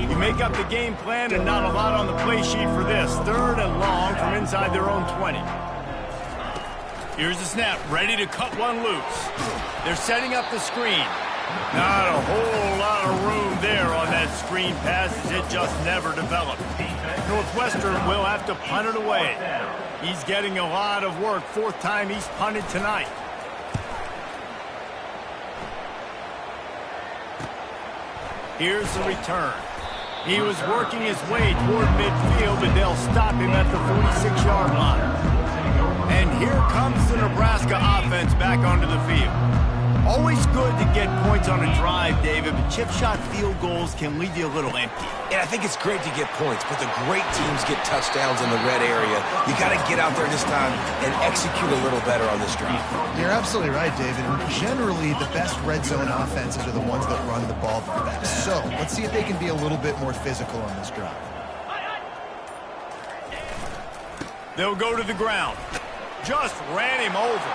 You make up the game plan and not a lot on the play sheet for this. Third and long from inside their own 20. Here's the snap, ready to cut one loose. They're setting up the screen. Not a whole lot of room there on that screen pass as it just never developed. Northwestern will have to punt it away. He's getting a lot of work. 4th time he's punted tonight. Here's the return. He was working his way toward midfield, but they'll stop him at the 46-yard line. And here comes the Nebraska offense back onto the field. Always good to get points on a drive, David, but chip shot field goals can leave you a little empty. And I think it's great to get points, but the great teams get touchdowns in the red area. You got to get out there this time and execute a little better on this drive. You're absolutely right, David. Generally, the best red zone offenses are the ones that run the ball the best. So let's see if they can be a little bit more physical on this drive. They'll go to the ground. Just ran him over.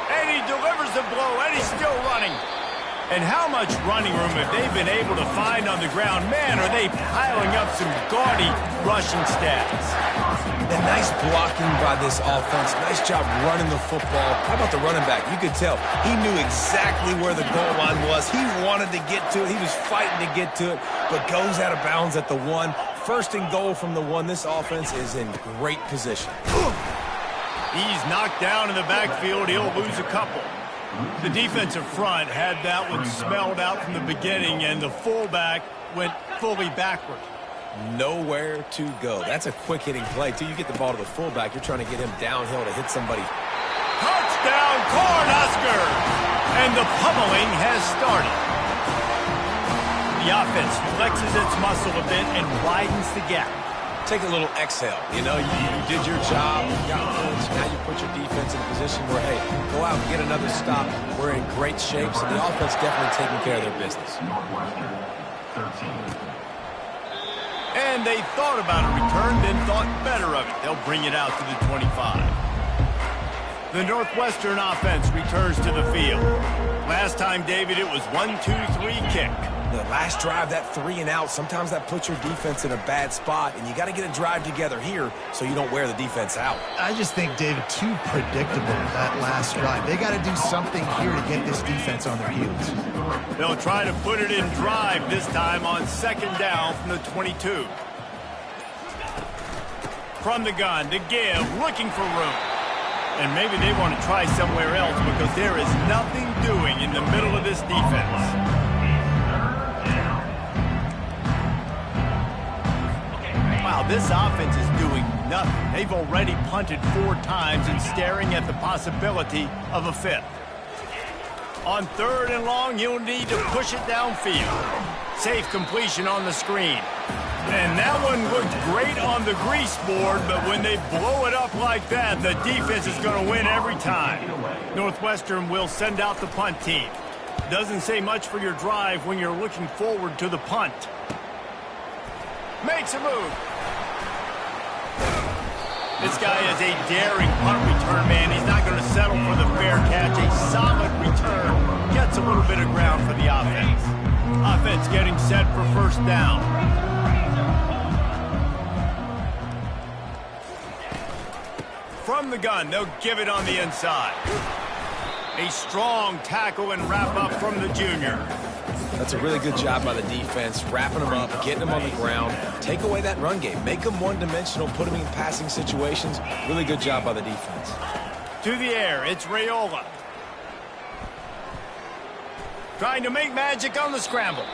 And he delivers the blow, and he's still running. And how much running room have they been able to find on the ground? Man, are they piling up some gaudy rushing stats. And nice blocking by this offense. Nice job running the football. How about the running back? You could tell he knew exactly where the goal line was. He wanted to get to it. He was fighting to get to it, but goes out of bounds at the 1. First and goal from the 1. This offense is in great position. He's knocked down in the backfield. He'll lose a couple. The defensive front had that one smelled out from the beginning, and the fullback went fully backward. Nowhere to go. That's a quick-hitting play, too. You get the ball to the fullback, you're trying to get him downhill to hit somebody. Touchdown, Cornhuskers! And the pummeling has started. The offense flexes its muscle a bit and widens the gap. Take a little exhale. You know, you did your job, you got points, now you put your defense in a position where, hey, go out and get another stop. We're in great shape, so the offense definitely taking care of their business. Northwestern, 13. And they thought about a return, then thought better of it. They'll bring it out to the 25. The Northwestern offense returns to the field. Last time, David, it was 1-2-3 kick. The last drive, that 3 and out, sometimes that puts your defense in a bad spot, and you got to get a drive together here so you don't wear the defense out. I just think, David, too predictable that last drive. They got to do something here to get this defense on their heels. They'll try to put it in drive this time on second down from the 22. From the gun, to give, looking for room. And maybe they want to try somewhere else because there is nothing doing in the middle of this defense. Wow, this offense is doing nothing. They've already punted 4 times and staring at the possibility of a 5th. On 3rd and long, you'll need to push it downfield. Safe completion on the screen. And that one looked great on the grease board, but when they blow it up like that, the defense is going to win every time. Northwestern will send out the punt team. Doesn't say much for your drive when you're looking forward to the punt. Makes a move. This guy is a daring punt return man. He's not going to settle for the fair catch. A solid return. Gets a little bit of ground for the offense. Offense getting set for first down. From the gun, they'll give it on the inside. A strong tackle and wrap up from the junior. That's a really good job by the defense, wrapping them up, getting them on the ground. Take away that run game. Make them one-dimensional, put them in passing situations. Really good job by the defense. To the air, it's Raiola. Trying to make magic on the scramble.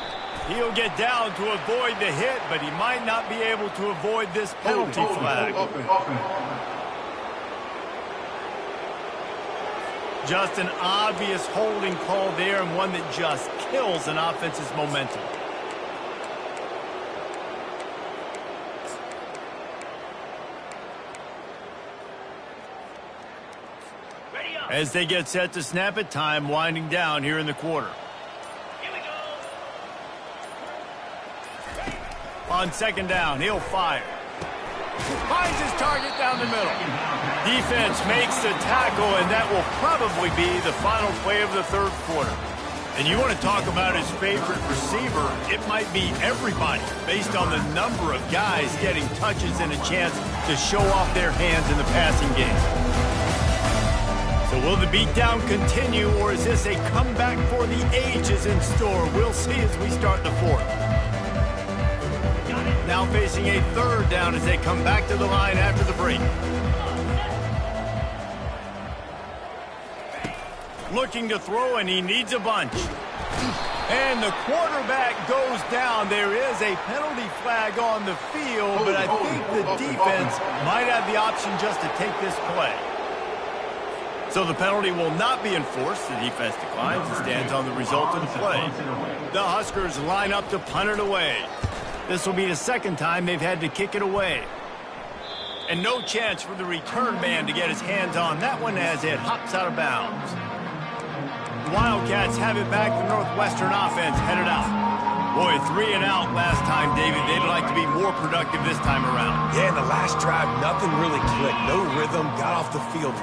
He'll get down to avoid the hit, but he might not be able to avoid this penalty flag. Just an obvious holding call there, and one that just kills an offense's momentum. As they get set to snap it, time winding down here in the quarter. Here we go. On second down, he'll fire. Finds his target down the middle. Defense makes the tackle, and that will probably be the final play of the third quarter. And you want to talk about his favorite receiver, it might be everybody, based on the number of guys getting touches and a chance to show off their hands in the passing game. So will the beatdown continue, or is this a comeback for the ages in store? We'll see as we start the fourth. Now facing a third down as they come back to the line after the break. Looking to throw, and he needs a bunch. And the quarterback goes down. There is a penalty flag on the field, but I think the defense might have the option just to take this play. So the penalty will not be enforced. The defense declines and stands on the result of the play. The Huskers line up to punt it away. This will be the second time they've had to kick it away. And no chance for the return man to get his hands on that one as it hops out of bounds. The Wildcats have it back. The Northwestern offense headed out. Boy, 3 and out last time, David. They'd like to be more productive this time around. Yeah, in the last drive, nothing really clicked. No rhythm, got off the field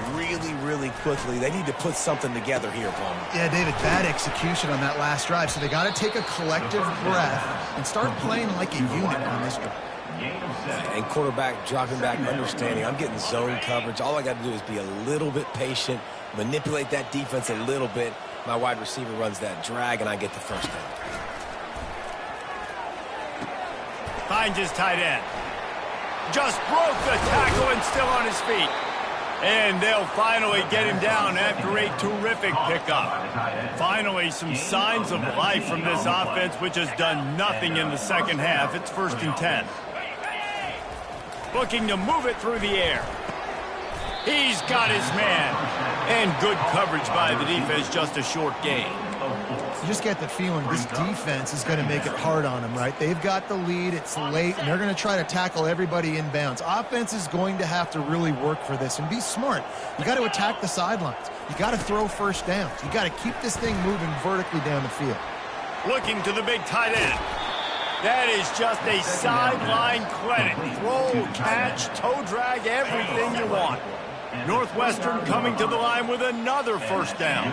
really quickly. They need to put something together here, Palmer. Yeah, David, bad execution on that last drive. So they got to take a collective breath and start playing like a unit on this drive. And quarterback dropping back, understanding I'm getting zone coverage. All I got to do is be a little bit patient, manipulate that defense a little bit. My wide receiver runs that drag, and I get the first down. Finds his tight end. Just broke the tackle and still on his feet. And they'll finally get him down after a terrific pickup. Finally, some signs of life from this offense, which has done nothing in the second half. It's 1st and 10. Looking to move it through the air. He's got his man. And good coverage by the defense, just a short gain. You just get the feeling this defense is going to make it hard on them, right? They've got the lead, it's late, and they're going to try to tackle everybody inbounds. Offense is going to have to really work for this and be smart. You got to attack the sidelines. You got to throw first downs. You got to keep this thing moving vertically down the field. Looking to the big tight end. That is just a sideline clinic. Throw, catch, toe drag, everything you want. Northwestern coming to the line with another first down.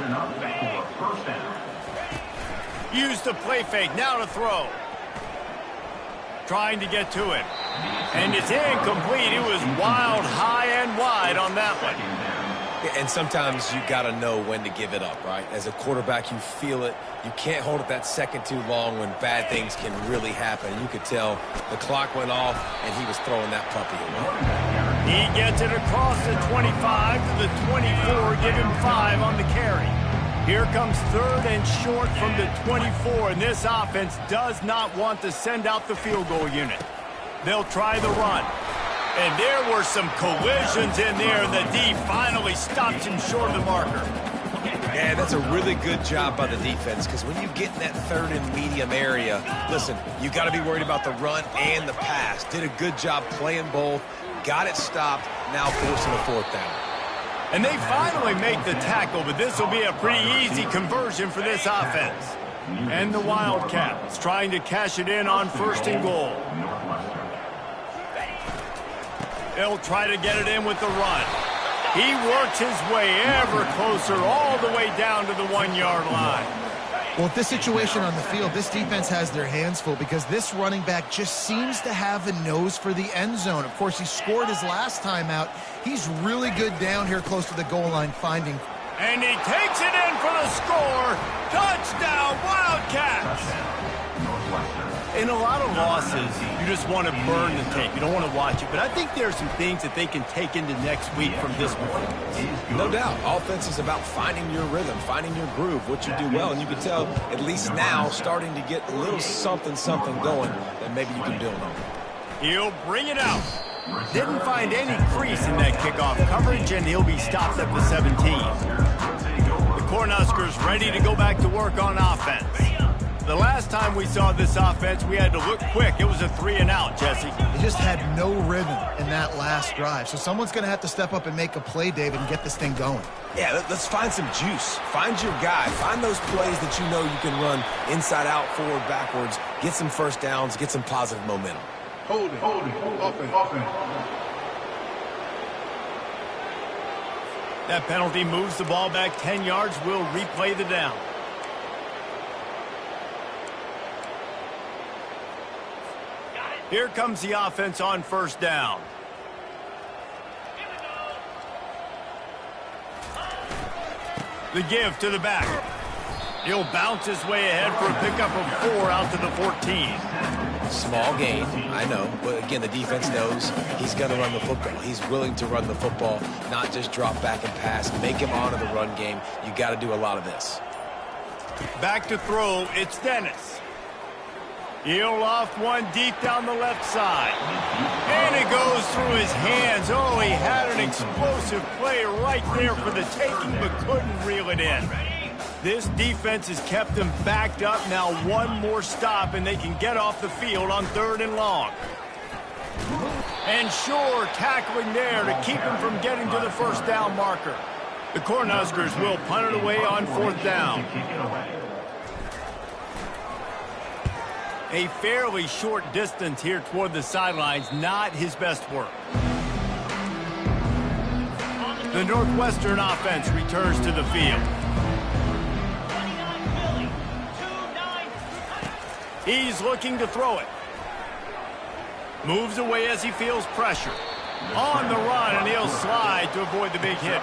Use the play fake, now to throw. Trying to get to it. And it's incomplete. It was wild, high and wide on that one. And sometimes you got to know when to give it up, right? As a quarterback, you feel it. You can't hold it that second too long when bad things can really happen. You could tell the clock went off, and he was throwing that puppy away. He gets it across the 25 to the 24. Give him 5 on the carry. Here comes 3rd and short from the 24, and this offense does not want to send out the field goal unit. They'll try the run. And there were some collisions in there, and the D finally stops him short of the marker. Yeah, that's a really good job by the defense, because when you get in that 3rd and medium area, listen, you got to be worried about the run and the pass. Did a good job playing both, got it stopped, now forcing a 4th down. And they finally make the tackle, but this will be a pretty easy conversion for this offense. And the Wildcats trying to cash it in on 1st and goal. They'll try to get it in with the run. He works his way ever closer all the way down to the 1-yard line. Well, with this situation on the field, this defense has their hands full because this running back just seems to have a nose for the end zone. Of course, he scored his last time out. He's really good down here close to the goal line finding. And he takes it in for the score. Touchdown, Wildcats! In a lot of losses, you just want to burn the tape. You don't want to watch it. But I think there are some things that they can take into next week from this performance. No doubt. Offense is about finding your rhythm, finding your groove, what you do well. And you can tell, at least now, starting to get a little something going that maybe you can build on. He'll bring it out. Didn't find any crease in that kickoff coverage, and he'll be stopped at the 17. The Cornhuskers ready to go back to work on offense. The last time we saw this offense, we had to look quick. It was a 3 and out, Jesse. They just had no rhythm in that last drive. So someone's going to have to step up and make a play, David, and get this thing going. Yeah, let's find some juice. Find your guy. Find those plays that you know you can run inside out, forward, backwards. Get some first downs. Get some positive momentum. Hold it. Offense. That penalty moves the ball back 10 yards. We'll replay the down. Here comes the offense on 1st down. The give to the back. He'll bounce his way ahead for a pickup of 4 out to the 14. Small gain, I know. But again, the defense knows he's going to run the football. He's willing to run the football, not just drop back and pass. Make him honor the run game. You got to do a lot of this. Back to throw, it's Dennis. He'll loft one deep down the left side. And it goes through his hands. Oh, he had an explosive play right there for the taking, but couldn't reel it in. This defense has kept them backed up. Now one more stop, and they can get off the field on 3rd and long. And Shore tackling there to keep him from getting to the 1st down marker. The Cornhuskers will punt it away on 4th down. A fairly short distance here toward the sidelines, not his best work. The Northwestern offense returns to the field. He's looking to throw it. Moves away as he feels pressure. On the run, and he'll slide to avoid the big hit.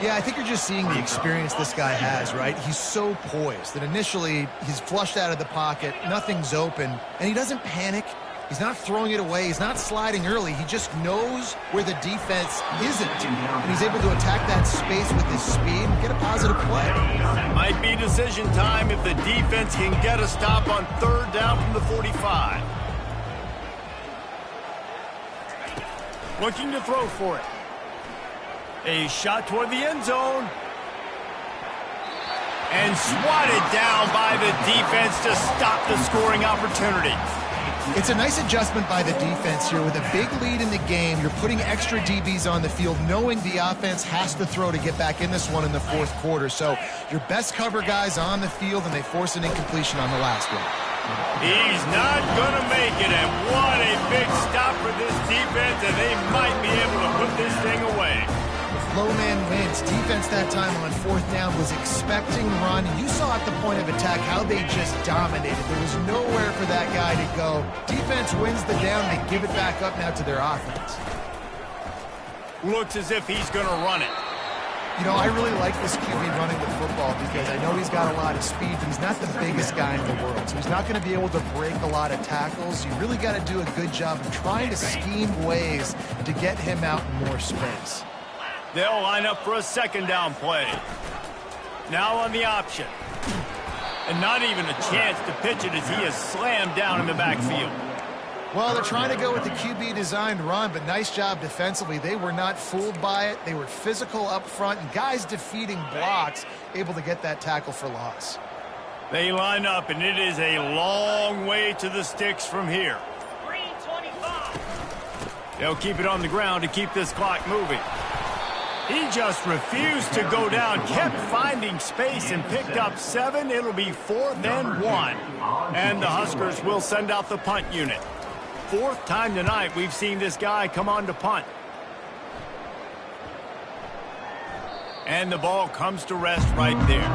Yeah, I think you're just seeing the experience this guy has, right? He's so poised that initially he's flushed out of the pocket, nothing's open, and he doesn't panic. He's not throwing it away. He's not sliding early. He just knows where the defense isn't, and he's able to attack that space with his speed and get a positive play. Might be decision time if the defense can get a stop on third down from the 45. Looking to throw for it. A shot toward the end zone. And swatted down by the defense to stop the scoring opportunity. It's a nice adjustment by the defense here. With a big lead in the game, you're putting extra DBs on the field, knowing the offense has to throw to get back in this one in the fourth quarter. So your best cover guys on the field, and they force an incompletion on the last one. He's not going to make it, and what a big stop for this defense, and they might be able to put this thing away. Low man wins. Defense that time on fourth down was expecting run. You saw at the point of attack how they just dominated. There was nowhere for that guy to go. Defense wins the down. They give it back up now to their offense. Looks as if he's going to run it. You know, I really like this QB running the football because I know he's got a lot of speed, but he's not the biggest guy in the world. So he's not going to be able to break a lot of tackles. You really got to do a good job of trying to scheme ways to get him out in more space. They'll line up for a second down play. Now on the option. And not even a chance to pitch it as he is slammed down in the backfield. Well, they're trying to go with the QB-designed run, but nice job defensively. They were not fooled by it. They were physical up front, and guys defeating blocks, able to get that tackle for loss. They line up, and it is a long way to the sticks from here. 325. They'll keep it on the ground to keep this clock moving. He just refused to go down, kept finding space and picked up 7. It'll be 4th and 1. And the Huskers will send out the punt unit. 4th time tonight we've seen this guy come on to punt. And the ball comes to rest right there.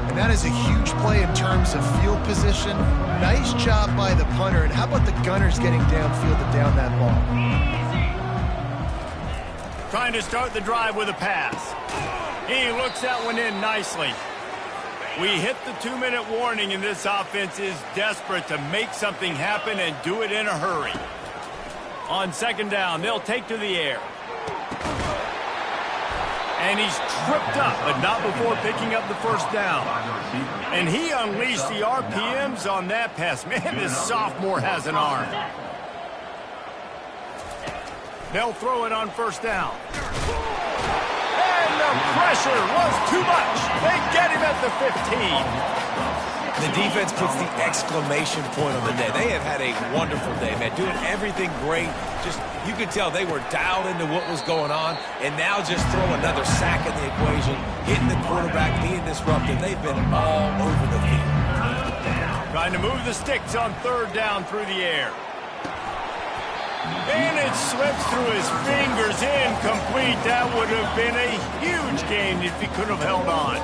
And that is a huge play in terms of field position. Nice job by the punter. And how about the gunners getting downfield to down that ball? Trying to start the drive with a pass. He looks that one in nicely. We hit the 2-minute warning, and this offense is desperate to make something happen and do it in a hurry. On second down, they'll take to the air. And he's tripped up, but not before picking up the first down. And he unleashed the RPMs on that pass. Man, this sophomore has an arm. They'll throw it on first down. And the pressure was too much. They get him at the 15. The defense puts the exclamation point on the day. They have had a wonderful day, man. Doing everything great. Just, you could tell they were dialed into what was going on. And now just throw another sack in the equation. Hitting the quarterback, being disruptive. They've been all over the field. Trying to move the sticks on third down through the air. And it slips through his fingers, incomplete. That would have been a huge gain if he could have held on.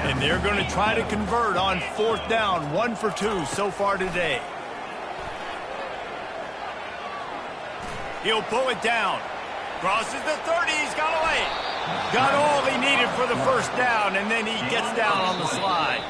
And they're going to try to convert on fourth down, 1 for 2 so far today. He'll pull it down. Crosses the 30, he's got away. Got all he needed for the first down, and then he gets down on the slide.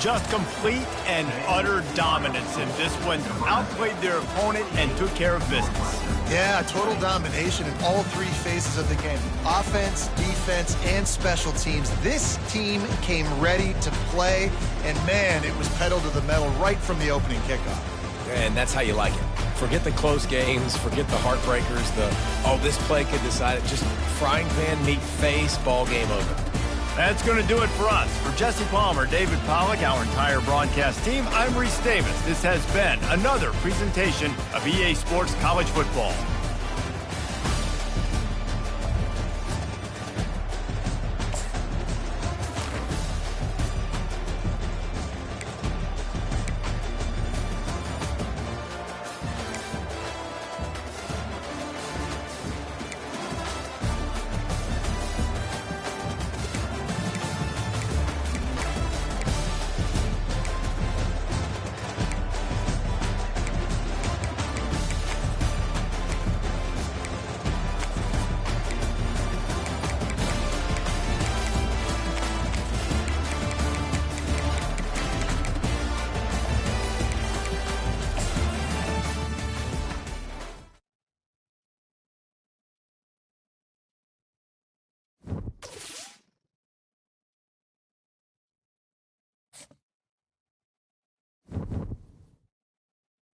Just complete and utter dominance in this one. Outplayed their opponent and took care of business. Yeah, total domination in all 3 phases of the game. Offense, defense, and special teams. This team came ready to play, and man, it was pedal to the metal right from the opening kickoff. And that's how you like it. Forget the close games, forget the heartbreakers, this play could decide it. Just frying pan, meat face, ball game over. That's going to do it for us. For Jesse Palmer, David Pollack, our entire broadcast team, I'm Reese Davis. This has been another presentation of EA Sports College Football.